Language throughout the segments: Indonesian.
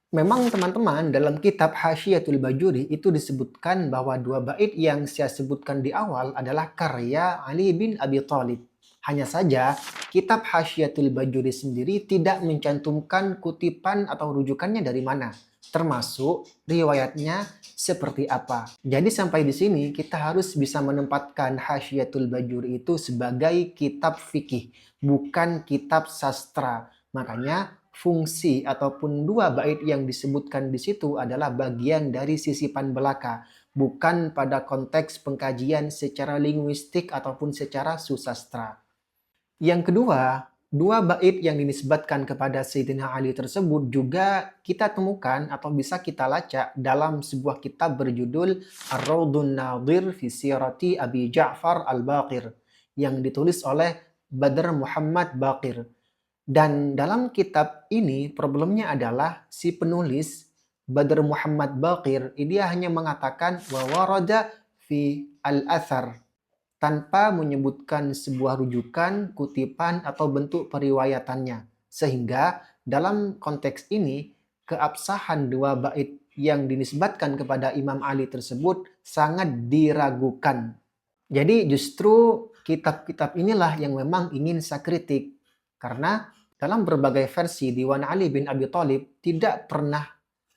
Memang teman-teman dalam kitab Hasyiatul Bajuri itu disebutkan bahwa dua bait yang saya sebutkan di awal adalah karya Ali bin Abi Thalib. Hanya saja kitab Hasyiatul Bajuri sendiri tidak mencantumkan kutipan atau rujukannya dari mana, termasuk riwayatnya seperti apa. Jadi sampai di sini kita harus bisa menempatkan Hasyiatul Bajuri itu sebagai kitab fikih, bukan kitab sastra. Makanya fungsi ataupun dua bait yang disebutkan di situ adalah bagian dari sisipan belaka, bukan pada konteks pengkajian secara linguistik ataupun secara susastra. Yang kedua, dua bait yang dinisbatkan kepada Sayyidina Ali tersebut juga kita temukan atau bisa kita lacak dalam sebuah kitab berjudul Ar-Raudun Nadir fi Sirati Abi Ja'far Al-Baqir yang ditulis oleh Badr Muhammad Baqir. Dan dalam kitab ini problemnya adalah si penulis Badr Muhammad Baqir dia hanya mengatakan wa warada fi al-athar tanpa menyebutkan sebuah rujukan, kutipan, atau bentuk periwayatannya. Sehingga dalam konteks ini keabsahan dua bait yang dinisbatkan kepada Imam Ali tersebut sangat diragukan. Jadi justru kitab-kitab inilah yang memang ingin saya kritik. Karena dalam berbagai versi Diwan Ali bin Abi Thalib tidak pernah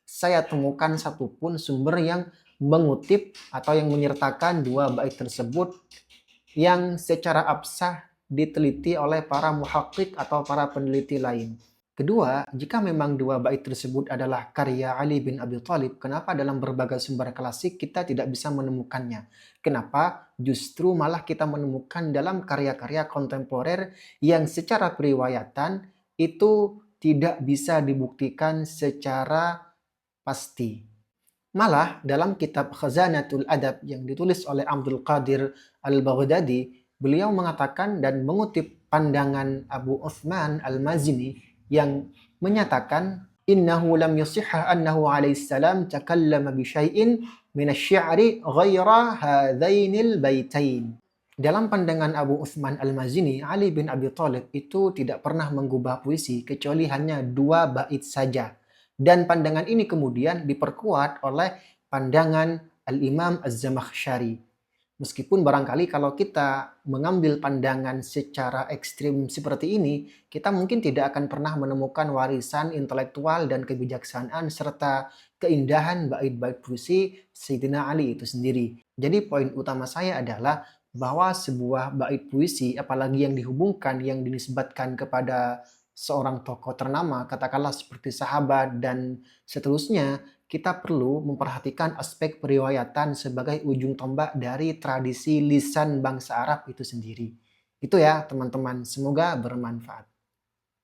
saya temukan satupun sumber yang mengutip atau yang menyertakan dua bait tersebut yang secara absah diteliti oleh para muhakkik atau para peneliti lain. Kedua, jika memang dua bait tersebut adalah karya Ali bin Abi Thalib, kenapa dalam berbagai sumber klasik kita tidak bisa menemukannya? Kenapa justru malah kita menemukan dalam karya-karya kontemporer yang secara periwayatan itu tidak bisa dibuktikan secara pasti. Malah dalam kitab Khazanatul Adab yang ditulis oleh Abdul Qadir Al-Baghdadi, beliau mengatakan dan mengutip pandangan Abu Uthman Al-Mazini yang menyatakan innahu lam yusihha annahu alaihi salam takallama bi syai'in min asy-syi'ri ghaira hadzainil baitain. Dalam pandangan Abu Uthman Al-Mazini, Ali bin Abi Thalib itu tidak pernah menggubah puisi kecuali hanya dua bait saja. Dan pandangan ini kemudian diperkuat oleh pandangan Al-Imam Az-Zamakhsyari. Meskipun barangkali kalau kita mengambil pandangan secara ekstrim seperti ini, kita mungkin tidak akan pernah menemukan warisan intelektual dan kebijaksanaan serta keindahan bait-bait puisi Sayyidina Ali itu sendiri. Jadi poin utama saya adalah bahwa sebuah bait puisi, apalagi yang dihubungkan, yang dinisbatkan kepada seorang tokoh ternama, katakanlah seperti sahabat dan seterusnya, kita perlu memperhatikan aspek periwayatan sebagai ujung tombak dari tradisi lisan bangsa Arab itu sendiri. Itu ya teman-teman, semoga bermanfaat.